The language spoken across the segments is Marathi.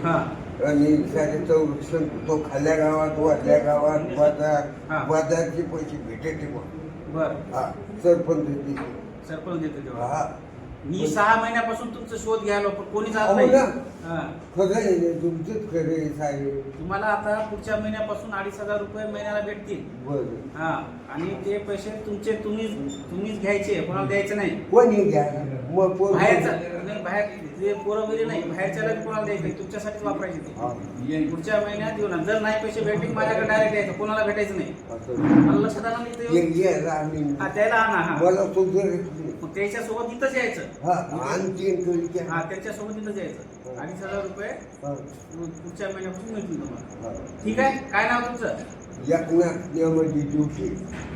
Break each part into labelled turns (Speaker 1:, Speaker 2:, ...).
Speaker 1: हा
Speaker 2: आणि सारे संरक्षण तो खाल्ल्या गावात वरल्या गावात
Speaker 1: हा.
Speaker 2: बाजारचे पैसे भेटायचे मग
Speaker 1: बर
Speaker 2: हा सरपंच देते.
Speaker 1: सरपंच देतो तेव्हा
Speaker 2: हा
Speaker 1: मी 6 महिन्यापासून तुमचा शोध घ्यायला पण कोणी जात
Speaker 2: अहो
Speaker 1: नाही
Speaker 2: ना.
Speaker 1: हा.
Speaker 2: खरं आहे रे, तुमचंच खरं आहे साहेब.
Speaker 1: तुम्हाला आता पुढच्या महिन्यापासून 2,500 रुपये महिन्याला भेटतील
Speaker 2: बरं
Speaker 1: हा आणि ते पैसे तुमचे तुम्हीच घ्यायचे कोणाला द्यायचे नाही
Speaker 2: कोणी घ्या मग कोण
Speaker 1: बाहेरचा नाही, बाहेर जे पोरं वगैरे नाही बाहेरच्याला बी कोणाला द्यायचं नाही तुमच्यासाठीच वापरायचे ते पुढच्या महिन्यात येऊ ना जर नाही पैसे भेटले माझ्याकडे डायरेक्ट द्यायचं कोणाला भेटायचं नाही मला लक्षात आलं नाही ते हा त्याला आणा हा
Speaker 2: मला सुधर
Speaker 1: मग त्याच्यासोबत इथंच यायचं
Speaker 2: हा आणखी
Speaker 1: हा त्याच्यासोबत इथंच यायचं 2,500 रुपये पुढच्या महिन्यापासून मिळतील तुम्हाला ठीक आहे काय नाव तुमचं
Speaker 2: एकनाथ यामध्ये ड्युटी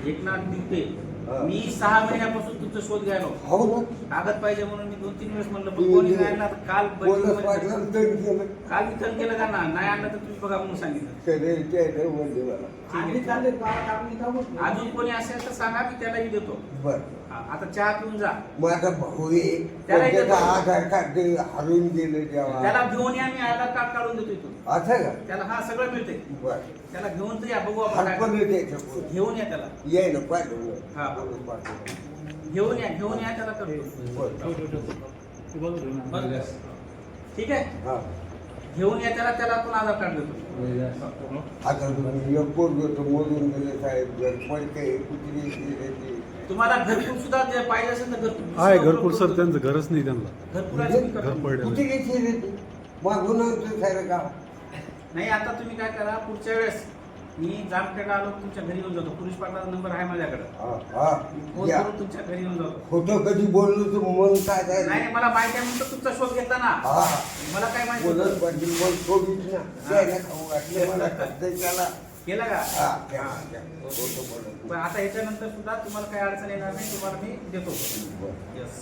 Speaker 1: एकनाथ दिपे
Speaker 2: हा.
Speaker 1: मी 6 महिन्यापासून तुमचा शोध घ्यायला
Speaker 2: हो ना
Speaker 1: कागद पाहिजे म्हणून मी 2-3 वेळेस म्हणलं पण कोणी नाही आणला तर काल
Speaker 2: पोलीस पाटलांना तरी केलं
Speaker 1: काल वितरण केलं का ना नाही आणलं तर तुम्ही बघा म्हणून सांगितलं
Speaker 2: खरे बोलले मला
Speaker 1: ठीक आहे. अजून कोणी असेल तर सांगा मी त्यालाही देतो
Speaker 2: बर
Speaker 1: हा, आता चहा पिऊन जा
Speaker 2: माझा भाऊ आहे
Speaker 1: त्याला
Speaker 2: त्याचं
Speaker 1: इथं-
Speaker 2: आधार कार्ड हरवून गेलं
Speaker 1: त्याला
Speaker 2: तेव्हा
Speaker 1: घेऊन या मी आधार कार्ड काढून देतो इथून
Speaker 2: असं का
Speaker 1: त्याला हा सगळं मिळते
Speaker 2: बर
Speaker 1: त्याला घेऊन तर या बघू आपण काय
Speaker 2: हरपण
Speaker 1: करतो.
Speaker 2: त्याच्या पुढे
Speaker 1: घेऊन या त्याला
Speaker 2: ये ना पाठवलं
Speaker 1: हा.
Speaker 2: पोलीस पाठवलं
Speaker 1: घेऊन या त्याला करतो
Speaker 2: बर
Speaker 1: ठीक आहे
Speaker 2: हा
Speaker 1: घेऊन या त्याला पण आधार कार्ड देतो
Speaker 2: आता तुम्ही एक पोरगं तर मोजून गेले साहेब घर पडते कुत्री ते
Speaker 1: तुम्हाला घरकुल सुद्धा जे पाहिजे असेल तर घरकुल
Speaker 3: आहे घरकुल सर त्यांचं घरच नाही त्यांना
Speaker 1: घरकुलाचं मी करतो.
Speaker 3: घर पडलेलं
Speaker 2: कुठे घ्यायची रे ती मागून आणतो सारं गाव
Speaker 1: नाही आता तुम्ही काय करा पुढच्या वेळेस मी जामखेडला आलो तुमच्या घरी येऊन जातो पोलीस पाटलाचा नंबर आहे माझ्याकडे फोन
Speaker 2: या
Speaker 1: करून तुमच्या घरी येऊन जातो
Speaker 2: खोटं कधी बोललो तर मन काय
Speaker 1: नाही
Speaker 2: झालं
Speaker 1: नाही, मला माहिती आहे म्हणून तुमचा शोध घेतला ना
Speaker 2: हा
Speaker 1: मला काय माहिती
Speaker 2: बोलत
Speaker 1: होतं?
Speaker 2: पाटील मग सोडीच ना त्याला खाऊ घातले मला खाद्य त्याला
Speaker 1: केलं का
Speaker 2: हा त्या खोटं बोलत
Speaker 1: पण आता याच्यानंतर सुद्धा तुम्हाला काही अडचण येणार नाही तुम्हाला मी देतो
Speaker 2: बरं.
Speaker 1: यस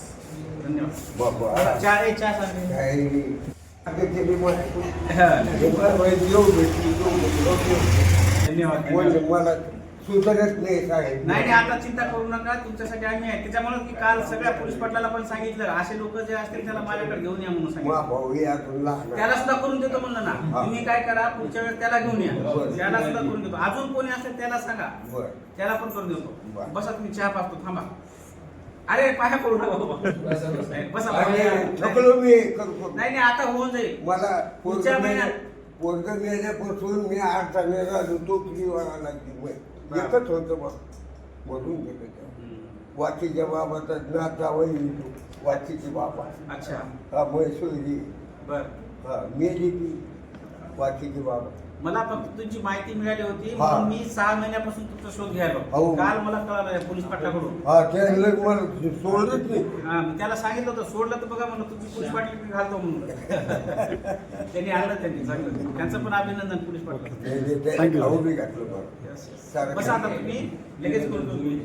Speaker 1: धन्यवाद
Speaker 2: बाबा
Speaker 1: चहा सांगेल
Speaker 2: काही आता ते बी मला येऊ भेटली
Speaker 1: धन्यवाद
Speaker 2: बोलले मला सुधारत नाही साहेब
Speaker 1: नाही आता चिंता करू नका तुमच्यासाठी आम्ही आहे त्याच्यामुळे मी काल सगळ्या पोलीस पाटलाला पण सांगितलं असे लोक जे असतील त्याला माझ्याकडे घेऊन या म्हणून
Speaker 2: मा
Speaker 1: सांगितलं
Speaker 2: भाऊ हे अजून लहान
Speaker 1: त्याला सुद्धा करून देतो म्हणलं ना
Speaker 2: हा.
Speaker 1: तुम्ही काय करा पुढच्या वेळेस त्याला घेऊन या
Speaker 2: बरं.
Speaker 1: त्याला सुद्धा करून देतो अजून कोणी असेल त्याला सांगा
Speaker 2: बर
Speaker 1: त्याला पण करून देतो
Speaker 2: बरं.
Speaker 1: बसा तुम्ही चहा पाचतो थांबा अरे पाया पडू नका बाबा. बसा
Speaker 2: थकलो मी करतो
Speaker 1: नाही नाही आता होऊन जाईल
Speaker 2: मला
Speaker 1: पुढच्या महिन्यात
Speaker 2: पोरग मेल्यापासून मी 8 महिना तो किरीवाला लागली
Speaker 1: हा.
Speaker 2: एकच होतं बघ मधून गेलं तेव्हा. वाचीच्या बाबाचा नाथ जावई येतो वाचीची बाबा
Speaker 1: अच्छा
Speaker 2: हा म्हैसूरी
Speaker 1: बर
Speaker 2: हा मेली ती वाचीची बाबा
Speaker 1: मला फक्त तुमची माहिती मिळाली होती
Speaker 2: हा.
Speaker 1: म्हणून मी 6 महिन्यापासून तुमचा शोध घ्यायला
Speaker 2: हो.
Speaker 1: काल मला कळालं पोलीस पाटलाकडून
Speaker 2: हा त्याला मला सोडलंच नाही
Speaker 1: हा मी त्याला सांगितलं होतं सोडलं तर बघा म्हणलं तुमची पोलीस पाटील मी घालतो म्हणून त्यांनी आणलं त्यांनी चांगलं त्यांचं पण अभिनंदन पोलीस पाटील
Speaker 2: त्याला खाऊ बी घातलं बरं
Speaker 1: बस आता तुम्ही लगेच करून